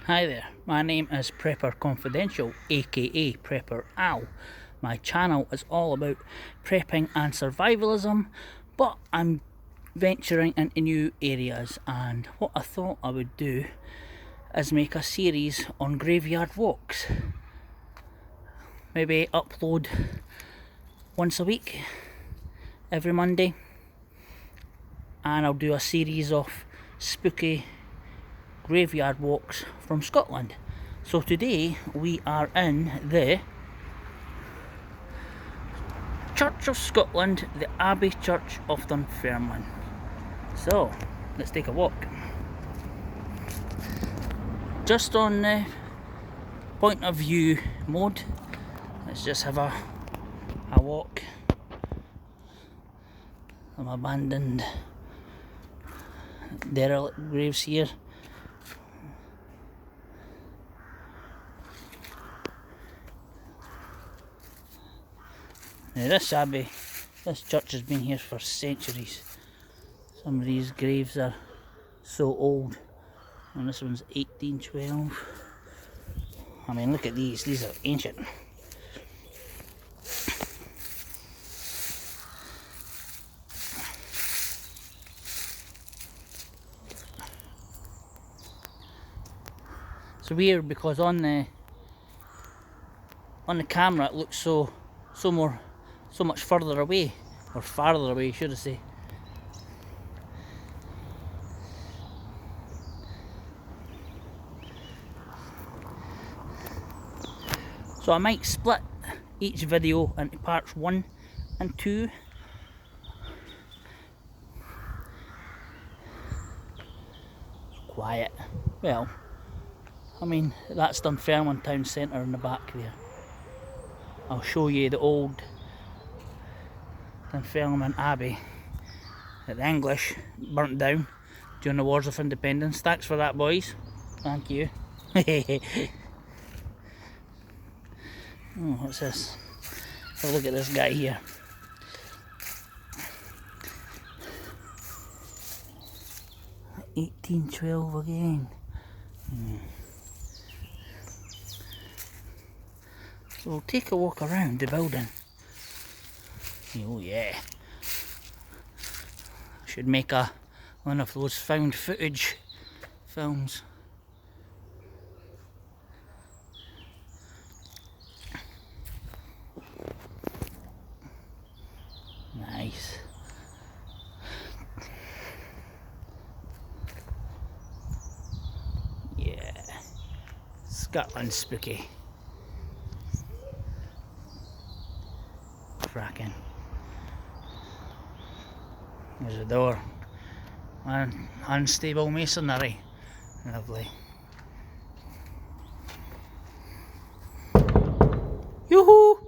Hi there, my name is Prepper Confidential, aka Prepper Al. My channel is all about prepping and survivalism, but I'm venturing into new areas, and what I thought I would do is make a series on graveyard walks. Maybe upload once a week, every Monday, and I'll do a series of spooky graveyard walks from Scotland. So today we are in the Church of Scotland, the Abbey Church of Dunfermline. So let's take a walk. Just on the point of view mode, let's just have a walk. Some abandoned derelict graves here. Now this abbey, this church has been here for centuries. Some of these graves are so old, and this one's 1812. I mean, look at these are ancient. It's weird because on the camera it looks so much further away, or farther away should I say. So I might split each video into parts 1 and 2. Quiet. Well, I mean, that's Dunfermline town centre in the back there. I'll show you the old Dunfermline Abbey that the English burnt down during the Wars of Independence. Thanks for that, boys. Thank you. Oh, what's this? Have a look at this guy here. $1812 again. So we'll take a walk around the building. Oh yeah. Should make one of those found footage films. Nice. Yeah. Scotland spooky. Cracking. There's a door. Unstable masonry. Lovely. Yoo-hoo!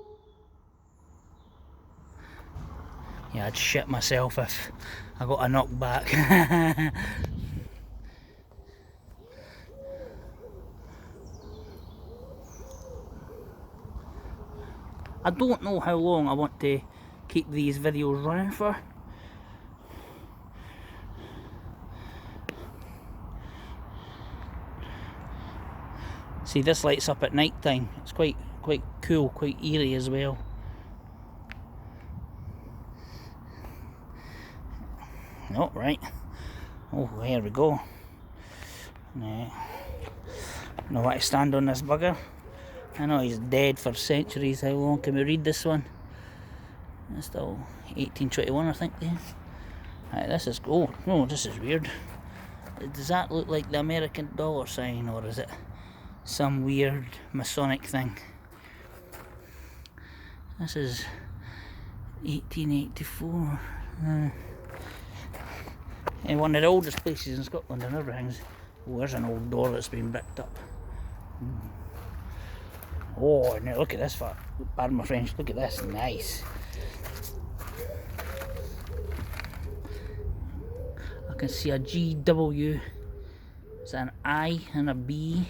Yeah, I'd shit myself if I got a knock back. I don't know how long I want to keep these videos running for. See, this lights up at night time. It's quite cool, quite eerie as well. Oh, right. Oh, here we go. Know what to stand on this bugger. I know he's dead for centuries. How long can we read this one? It's still 1821, I think. Yeah. Right, this is gold. Oh, this is weird. Does that look like the American dollar sign, or is it some weird Masonic thing? This is 1884. And one of the oldest places in Scotland and everything's. Oh, there's an old door that's been bricked up. Oh, now look at this, pardon my French, look at this, nice. I can see a GW, it's an I and a B.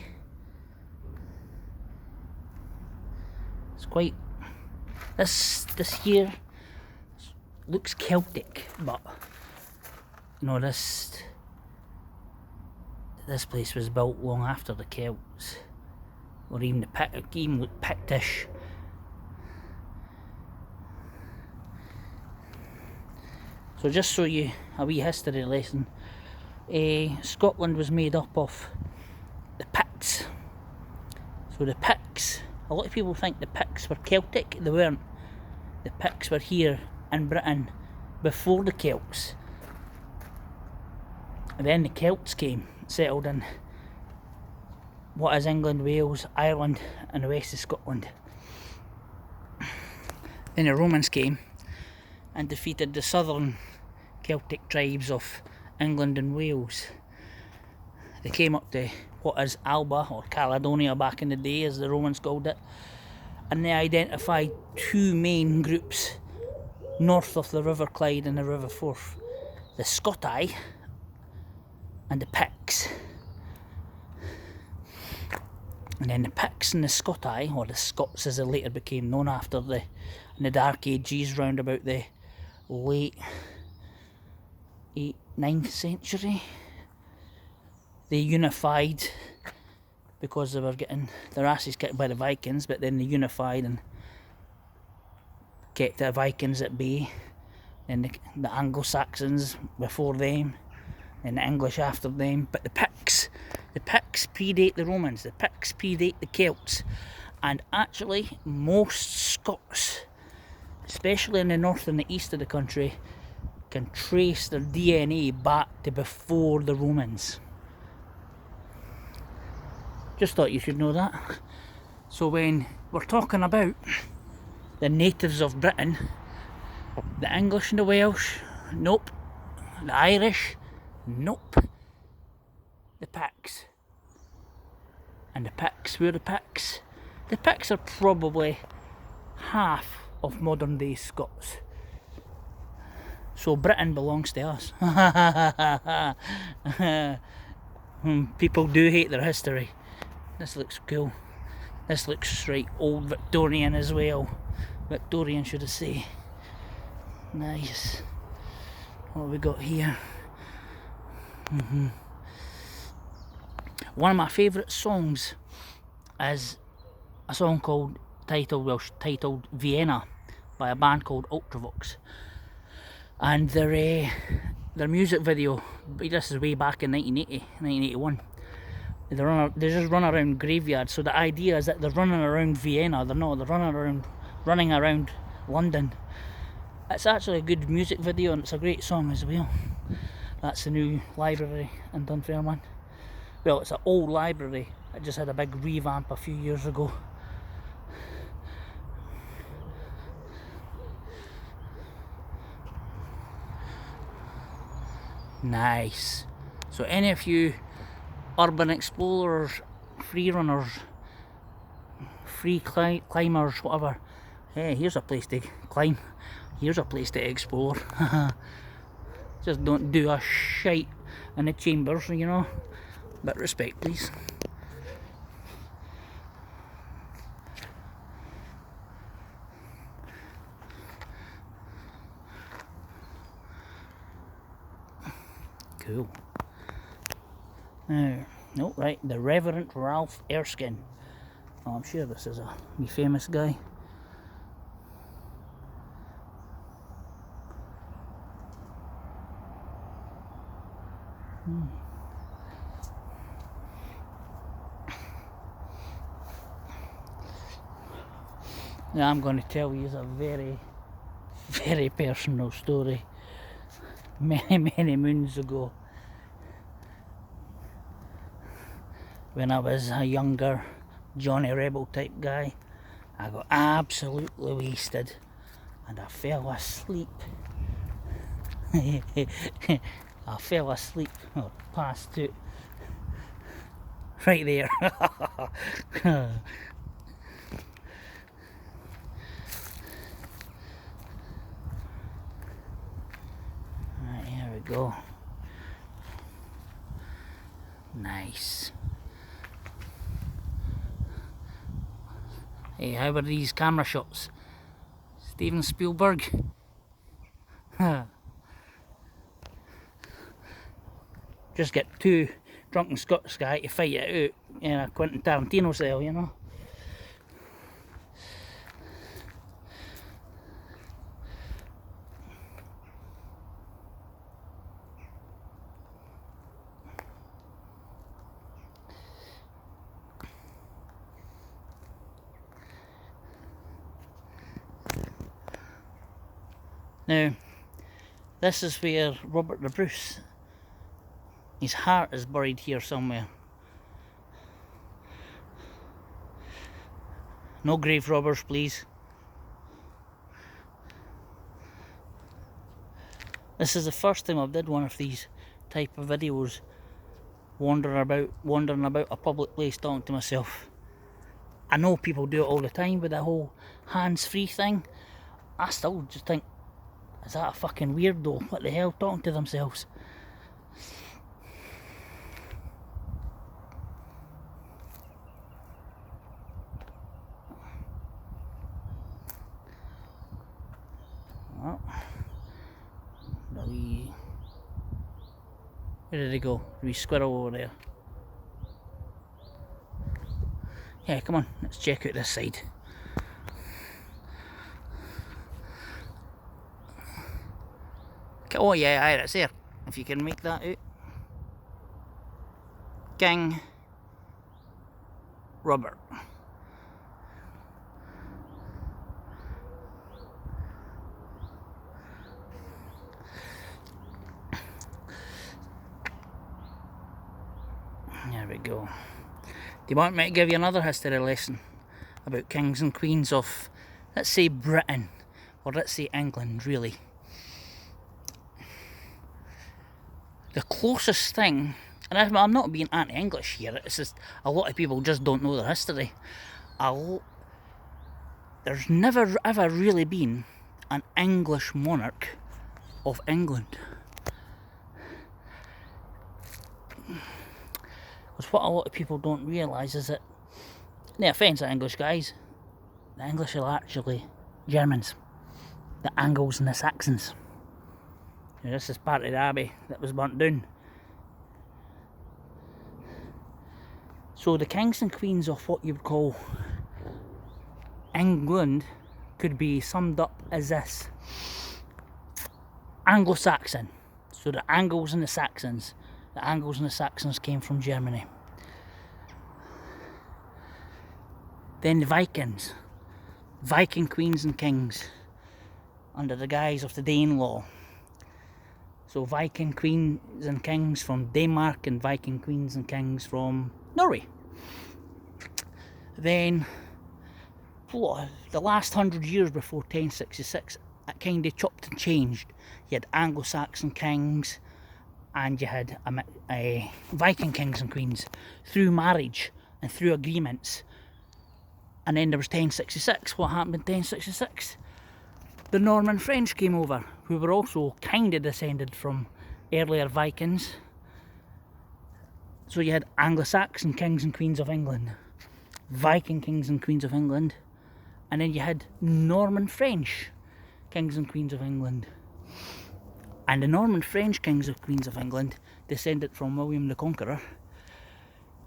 It's quite, this here looks Celtic, but you know, this this place was built long after the Celts, or even the even looked Pictish. So just so you a wee history lesson, Scotland was made up of the Picts. So the Picts, a lot of people think the Picts were Celtic. They weren't. The Picts were here in Britain before the Celts. And then the Celts came, settled in what is England, Wales, Ireland and the west of Scotland. Then the Romans came and defeated the southern Celtic tribes of England and Wales. They came up to what is Alba, or Caledonia back in the day as the Romans called it, and they identified two main groups north of the River Clyde and the River Forth: the Scotti and the Picts. And then the Picts and the Scotti, or the Scots as they later became known after, in the Dark Ages, round about the late 9th century, they unified because they were getting their asses kicked by the Vikings, but then they unified and kept the Vikings at bay. Then the Anglo-Saxons before them, and the English after them. But the Picts predate the Romans, the Picts predate the Celts, and actually most Scots, especially in the north and the east of the country, can trace their DNA back to before the Romans. Just thought you should know that. So when we're talking about the natives of Britain, the English and the Welsh, nope. The Irish, nope. The Picts. And the Picts, who are the Picts? The Picts are probably half of modern day Scots. So Britain belongs to us. People do hate their history. This looks cool. This looks right old Victorian as well. Victorian, should I say. Nice. What have we got here? One of my favourite songs is a song titled Vienna by a band called Ultravox. And their music video, this is way back in 1981. They just run around graveyards. So the idea is that they're running around Vienna. They're running around London. It's actually a good music video and it's a great song as well. That's the new library in Dunfermline. Well, it's an old library. It just had a big revamp a few years ago. Nice. So any of you urban explorers, free runners, free climbers, whatever, hey, here's a place to climb. Here's a place to explore. Just don't do a shite in the chambers, you know. But respect, please. Cool. Now, no, right, the Reverend Ralph Erskine. Oh, I'm sure this is a wee famous guy. Now I'm going to tell you a very, very personal story. Many moons ago, when I was a younger Johnny Rebel type guy, I got absolutely wasted and I fell asleep. I fell asleep, or passed out, right there. Right, here we go. Nice. Hey, how are these camera shots? Steven Spielberg? Just get two drunken Scots guy to fight it out in a Quentin Tarantino style, you know. Now, this is where Robert the Bruce, his heart is buried here somewhere. No grave robbers, please. This is the first time I've did one of these type of videos, wandering about a public place talking to myself. I know people do it all the time with the whole hands-free thing. I still just think, is that a fucking weirdo? What the hell, talking to themselves? Well, where did he go? The wee squirrel over there. Yeah, come on, let's check out this side. Oh yeah, aye, it's there. If you can make that out. King Robert. There we go. Do you want me to give you another history lesson about kings and queens of, let's say, Britain, or let's say England, really? The closest thing, and I'm not being anti-English here, it's just a lot of people just don't know their history. There's never ever really been an English monarch of England. Because what a lot of people don't realise is that, no offence to English guys, the English are actually Germans, the Angles and the Saxons. Now, this is part of the abbey that was burnt down. So the kings and queens of what you would call England could be summed up as this: Anglo-Saxon. So the Angles and the Saxons. The Angles and the Saxons came from Germany. Then the Vikings. Viking queens and kings under the guise of the Danelaw. So Viking queens and kings from Denmark and Viking queens and kings from Norway. Then, the last 100 years before 1066, it kind of chopped and changed. You had Anglo-Saxon kings and you had Viking kings and queens through marriage and through agreements. And then there was 1066. What happened in 1066? The Norman French came over, who were also kind of descended from earlier Vikings. So you had Anglo-Saxon kings and queens of England, Viking kings and queens of England, and then you had Norman French kings and queens of England. And the Norman French kings and queens of England descended from William the Conqueror.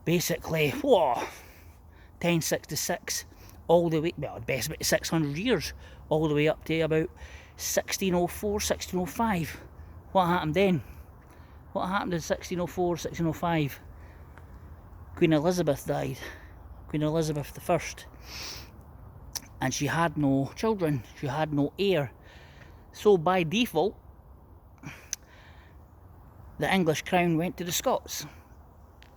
Basically, 1066, all the way, well, best about 600 years, all the way up to about 1604, 1605. What happened then? What happened in 1604, 1605? Queen Elizabeth died. Queen Elizabeth I. And she had no children. She had no heir. So by default, the English crown went to the Scots.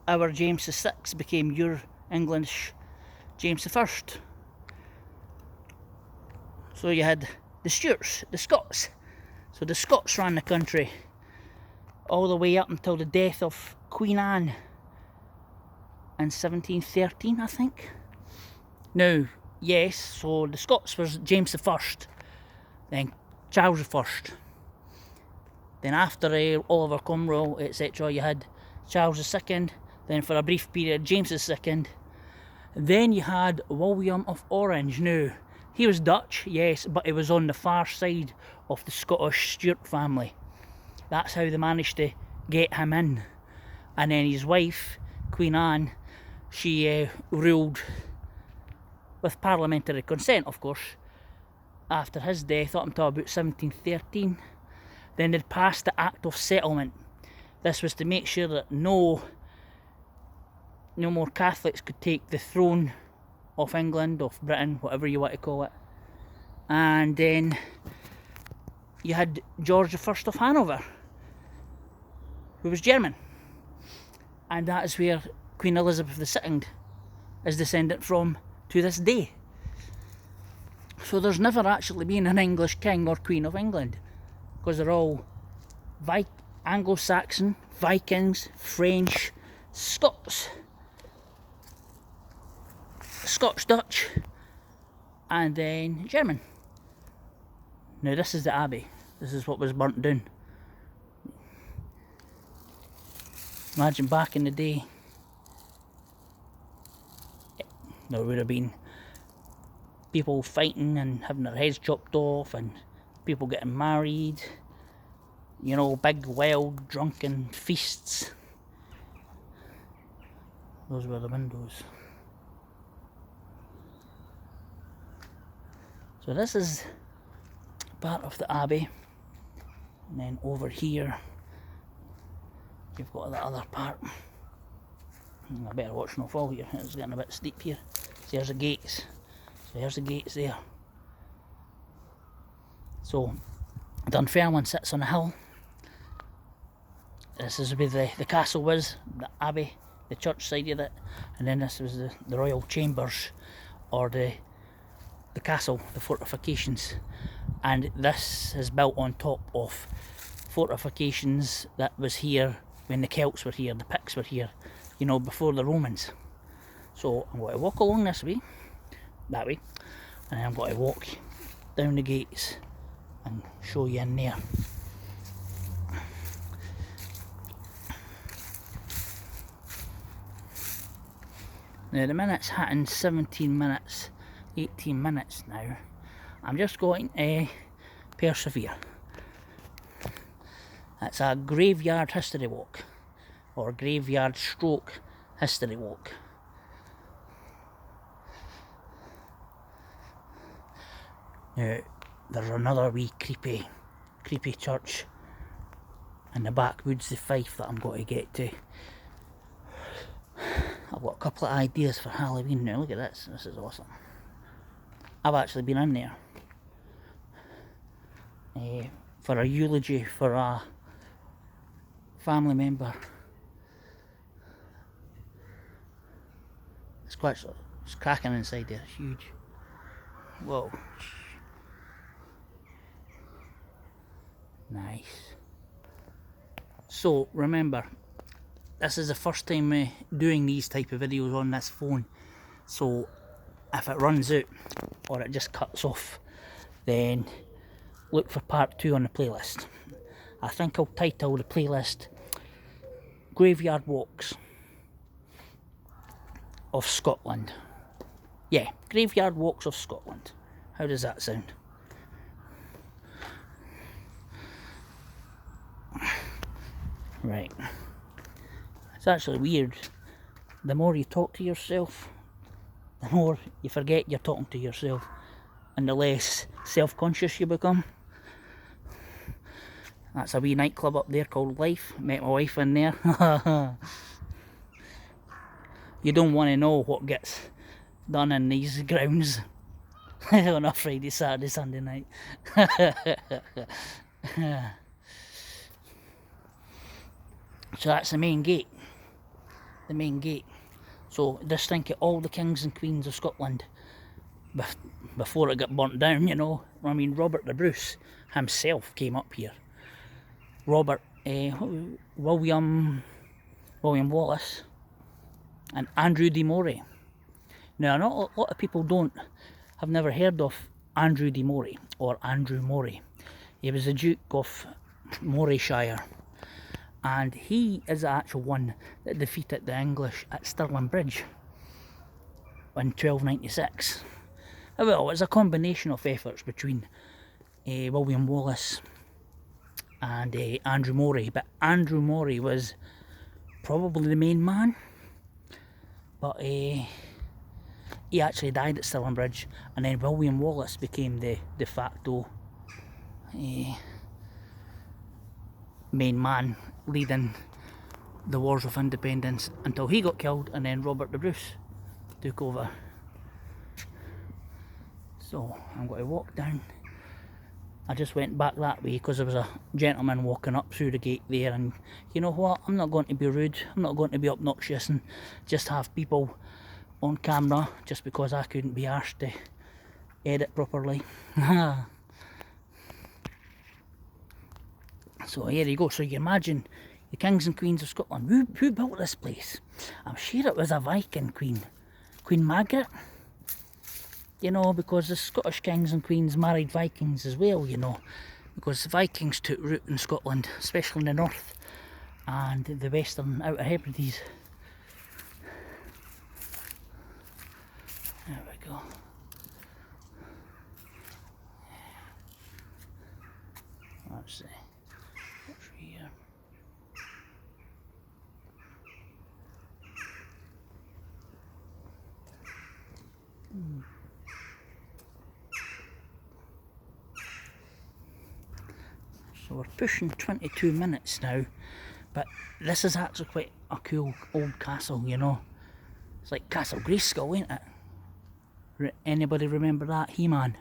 Our James VI became your English James I. So you had the Stuarts, the Scots. So the Scots ran the country all the way up until the death of Queen Anne in 1713, I think. Now, yes, so the Scots was James I, then Charles I. Then after Oliver Cromwell, etc., you had Charles II, then for a brief period James II. Then you had William of Orange. Now, he was Dutch, yes, but he was on the far side of the Scottish Stuart family. That's how they managed to get him in. And then his wife, Queen Anne, she ruled with parliamentary consent, of course, after his death up until about 1713. Then they passed the Act of Settlement. This was to make sure that no more Catholics could take the throne of England, of Britain, whatever you want to call it. And then you had George I of Hanover, who was German. And that is where Queen Elizabeth II is descended from to this day. So there's never actually been an English king or queen of England, because they're all Anglo-Saxon, Vikings, French, Scots, Scotch-Dutch, and then German. Now this is the Abbey. This is what was burnt down. Imagine back in the day, there would have been people fighting and having their heads chopped off, and people getting married, you know, big wild drunken feasts. Those were the windows. So this is part of the Abbey, and then over here you've got the other part. I better watch no fall here, it's getting a bit steep here. So there's the gates. So there's the gates there. So Dunfermline sits on a hill. This is where the castle was, the Abbey, the church side of it, and then this was the royal chambers, or the castle, the fortifications. And this is built on top of fortifications that was here when the Celts were here, the Picts were here, you know, before the Romans. So I'm going to walk along this way, that way, and then I'm going to walk down the gates and show you in there. Now the minute's hitting 17 minutes, 18 minutes now. I'm just going to persevere. It's a graveyard history walk, or graveyard stroke history walk. Now there's another wee creepy church in the backwoods of Fife that I'm going to get to. I've got a couple of ideas for Halloween now. Look at this, this is awesome. I've actually been in there for a eulogy for a family member. It's cracking inside there, it's huge. Whoa. Nice. So remember, this is the first time doing these type of videos on this phone, so if it runs out or it just cuts off, then look for part 2 on the playlist. I think I'll title the playlist Graveyard Walks of Scotland. Yeah, Graveyard Walks of Scotland. How does that sound? Right. It's actually weird. The more you talk to yourself, the more you forget you're talking to yourself, and the less self-conscious you become. That's a wee nightclub up there called Life. Met my wife in there. You don't want to know what gets done in these grounds on a Friday, Saturday, Sunday night. So that's the main gate. The main gate. So just think of all the kings and queens of Scotland before it got burnt down, you know. I mean, Robert the Bruce himself came up here. Robert, William Wallace, and Andrew de Moray. Now, a lot of people have never heard of Andrew de Moray, or Andrew Moray. He was the Duke of Morayshire, and he is the actual one that defeated the English at Stirling Bridge in 1296. Well, it's a combination of efforts between William Wallace and Andrew Moray, but Andrew Moray was probably the main man, but he actually died at Stirlingbridge, and then William Wallace became the de facto main man leading the Wars of Independence until he got killed, and then Robert the Bruce took over. So I'm going to walk down. I just went back that way because there was a gentleman walking up through the gate there, and you know what, I'm not going to be rude, I'm not going to be obnoxious and just have people on camera just because I couldn't be arsed to edit properly. So here you go. So you imagine the kings and queens of Scotland. Who built this place? I'm sure it was a Viking queen, Queen Margaret. You know, because the Scottish kings and queens married Vikings as well, you know, because the Vikings took root in Scotland, especially in the north and the western Outer Hebrides. There we go. Let's see. What's here? So we're pushing 22 minutes now, but this is actually quite a cool old castle, you know. It's like Castle Grayskull, ain't it? Anybody remember that? He-Man.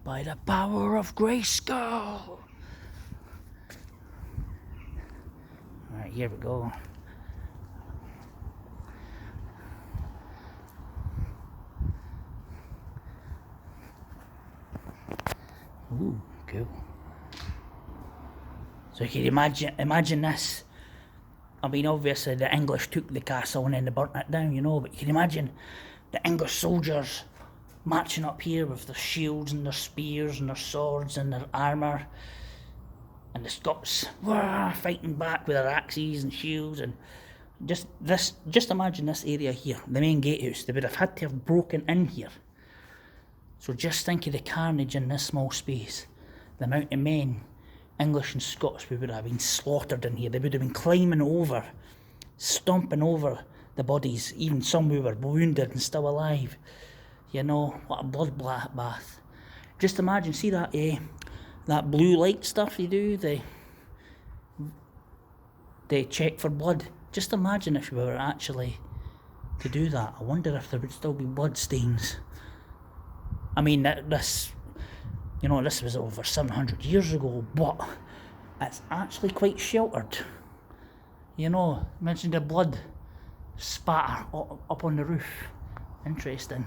By the power of Grayskull! Right, here we go. Ooh, cool. So you can imagine this. I mean, obviously the English took the castle and then they burnt it down, you know, but you can imagine the English soldiers marching up here with their shields and their spears and their swords and their armour, and the Scots fighting back with their axes and shields, and just imagine this area here, the main gatehouse. They would have had to have broken in here. So just think of the carnage in this small space, the amount of men, English and Scots, who would have been slaughtered in here. They would have been climbing over, stomping over the bodies, even some who were wounded and still alive. You know, what a bloodbath. Just imagine, see that that blue light stuff you do, they check for blood. Just imagine if we were actually to do that. I wonder if there would still be blood stains. I mean, this was over 700 years ago, but it's actually quite sheltered. You know, imagine the blood spatter up on the roof. Interesting.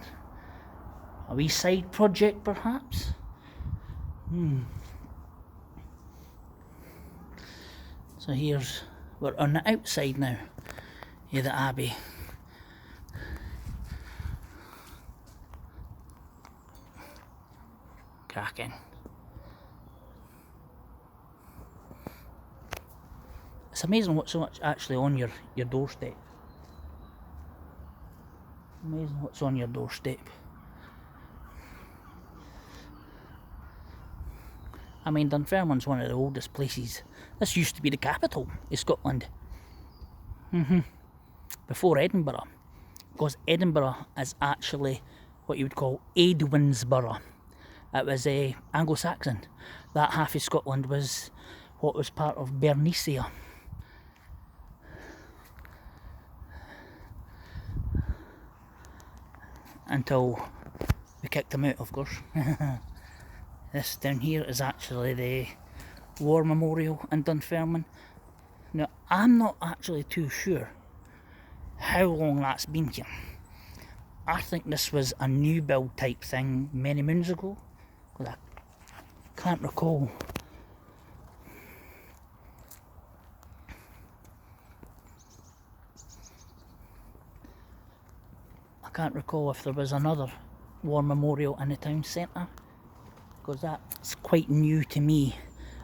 A wee side project, perhaps? So we're on the outside now of the Abbey. Cracking. It's amazing what's so much actually on your doorstep. Amazing what's on your doorstep. I mean, Dunfermline's one of the oldest places. This used to be the capital of Scotland. Before Edinburgh. Because Edinburgh is actually what you would call Edwinsborough. It was Anglo-Saxon. That half of Scotland was what was part of Bernicia. Until we kicked them out, of course. This down here is actually the War Memorial in Dunfermline. Now, I'm not actually too sure how long that's been here. I think this was a new build type thing many moons ago, because I can't recall. I can't recall if there was another War Memorial in the town centre, because that's quite new to me.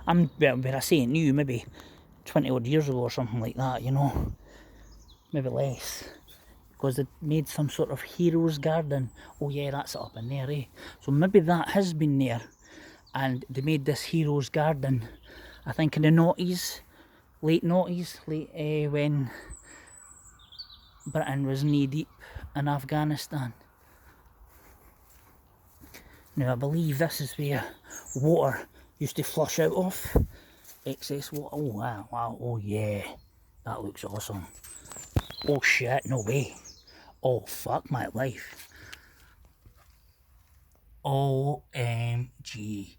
When I say new, maybe 20 odd years ago or something like that, you know, maybe less, because they made some sort of heroes garden. Oh yeah, that's it up in there, eh? So maybe that has been there, and they made this heroes garden, I think in the noughties, late noughties, when Britain was knee deep in Afghanistan. Now I believe this is where water used to flush out of. Excess water. Oh wow, wow, oh yeah. That looks awesome. Oh shit, no way. Oh fuck my life. OMG.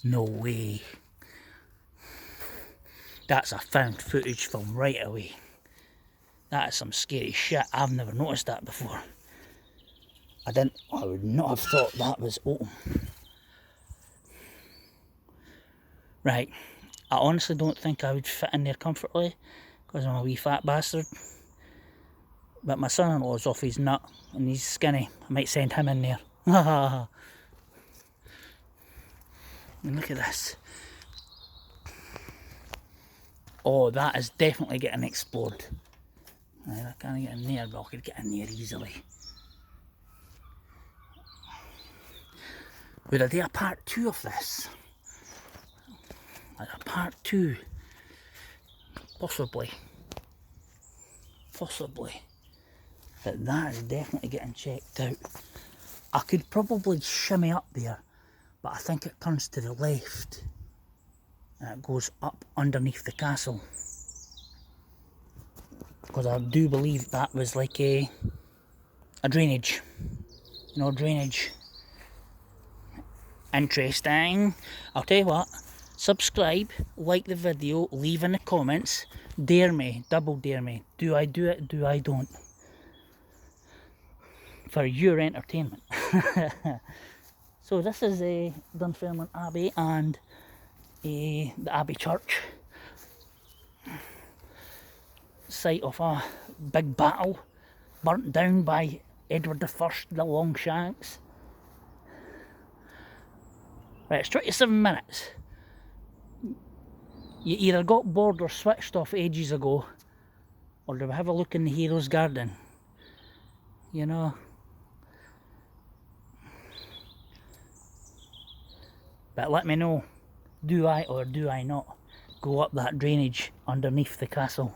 No way. That's a found footage film right away. That is some scary shit. I've never noticed that before. I would not have thought that was open. Right, I honestly don't think I would fit in there comfortably because I'm a wee fat bastard. But my son-in-law's off his nut and he's skinny. I might send him in there. And look at this. Oh, that is definitely getting explored. Right, I can't get in there, but I could get in there easily. Would I do a part 2 of this? Like a part 2? Possibly. Possibly. But that is definitely getting checked out. I could probably shimmy up there, but I think it turns to the left and it goes up underneath the castle. Because I do believe that was like a drainage. You know, drainage. Interesting. I'll tell you what, subscribe, like the video, leave in the comments, dare me, double dare me. Do I do it? Do I don't? For your entertainment. So this is Dunfermline Abbey and the Abbey Church. Site of a big battle, burnt down by Edward I, the Longshanks. Right, it's 27 minutes. You either got bored or switched off ages ago, or do we have a look in the Hero's Garden? You know. But let me know, do I or do I not go up that drainage underneath the castle?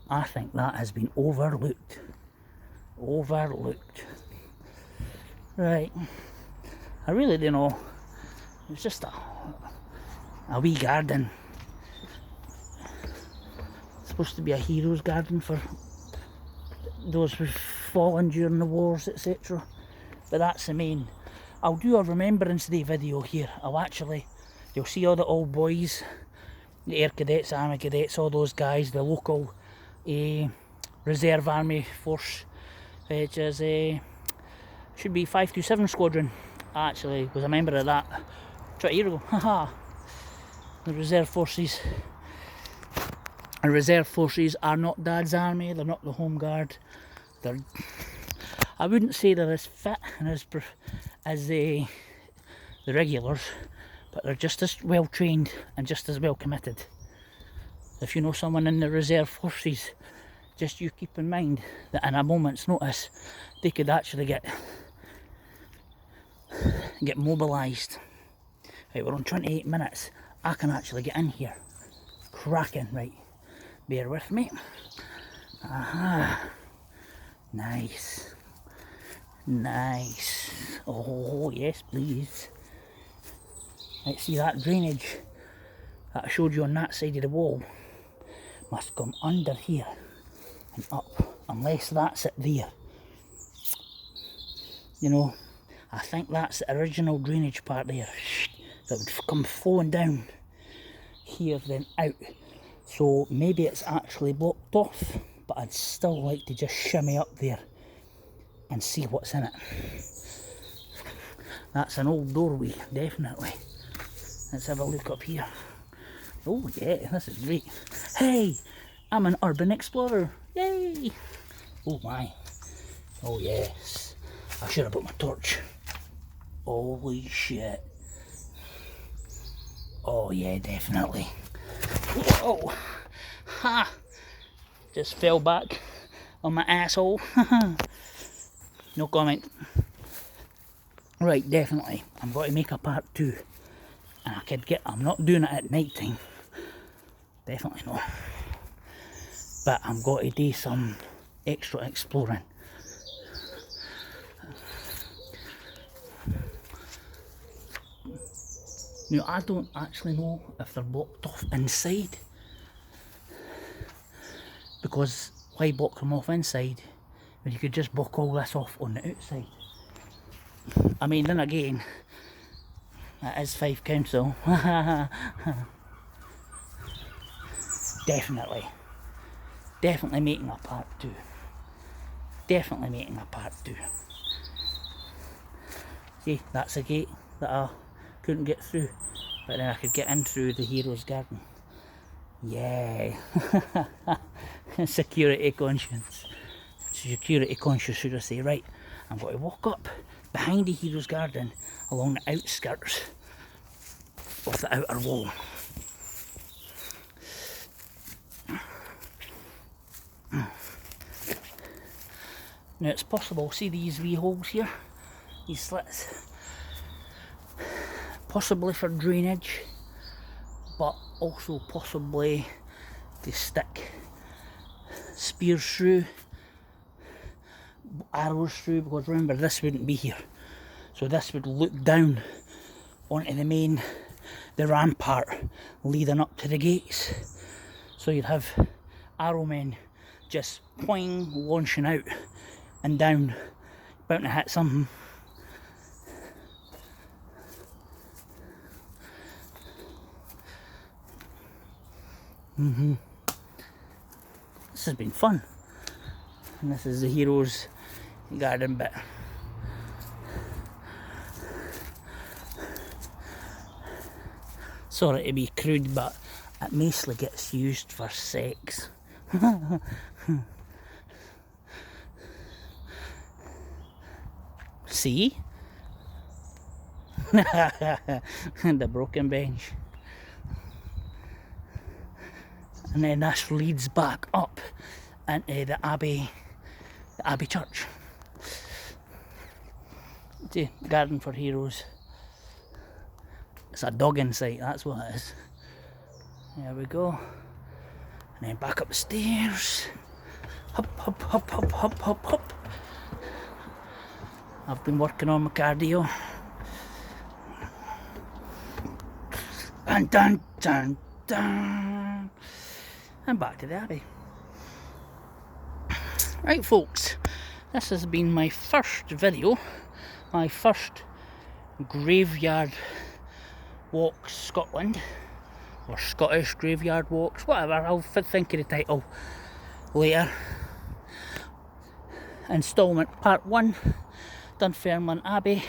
I think that has been overlooked. Overlooked. Right. I really don't know. It's just a wee garden. It's supposed to be a hero's garden for those who've fallen during the wars, etc. But that's the main. I'll do a Remembrance Day video here. You'll see all the old boys, the Air Cadets, Army Cadets, all those guys, the local Reserve Army Force, which is should be 527 Squadron. I actually was a member of that 20 years ago. Haha. The Reserve Forces. And Reserve Forces are not Dad's army, they're not the Home Guard. I wouldn't say they're as fit and as the regulars, but they're just as well trained and just as well committed. If you know someone in the Reserve Forces, just you keep in mind that in a moment's notice they could actually get mobilised. Right, we're on 28 minutes. I can actually get in here. Cracking, right. Bear with me. Aha. Nice. Nice. Oh, yes, please. Right, see that drainage that I showed you on that side of the wall must come under here and up, unless that's it there. You know, I think that's the original drainage part there that would come flowing down here then out. So maybe it's actually blocked off, but I'd still like to just shimmy up there and see what's in it. That's an old doorway, definitely. Let's have a look up here. Oh yeah, this is great. Hey, I'm an urban explorer. Yay! Oh my. Oh yes. I should have put my torch. Holy shit. Oh yeah, definitely. Whoa! Ha! Just fell back on my asshole. No comment. Right, definitely. I'm going to make a part 2. And I could get, I'm not doing it at night time, definitely not, but I'm going to do some extra exploring. Now, I don't actually know if they're blocked off inside, because why block them off inside when you could just block all this off on the outside? I mean, then again, that is Fife Council. Definitely making a part 2. Definitely making a part 2. See, that's a gate that I couldn't get through, but then I could get in through the Hero's Garden. Yeah. Security conscious, should I say. Right, I'm going to walk up behind the Hero's Garden along the outskirts of the outer wall. Now it's possible, see these wee holes here, these slits, possibly for drainage, but also possibly to stick spears through, arrows through, because remember, this wouldn't be here, so this would look down onto the rampart leading up to the gates, so you'd have arrowmen just poing, launching out and down, bound to hit something. This has been fun, and this is the Hero's Garden bit. Sorry to be crude, but it mostly gets used for sex. See? The broken bench. And then this leads back up into the Abbey Church. See, Garden for Heroes. It's a dogging site, that's what it is. There we go. And then back up the stairs. Hop, hop, hop, hop, hop, hop, hop. I've been working on my cardio. Dun dun dun dun. And back to the Abbey. Right folks, this has been my first video, my first graveyard walks Scotland, or Scottish graveyard walks, whatever, I'll think of the title later. Installment part 1, Dunfermline Abbey.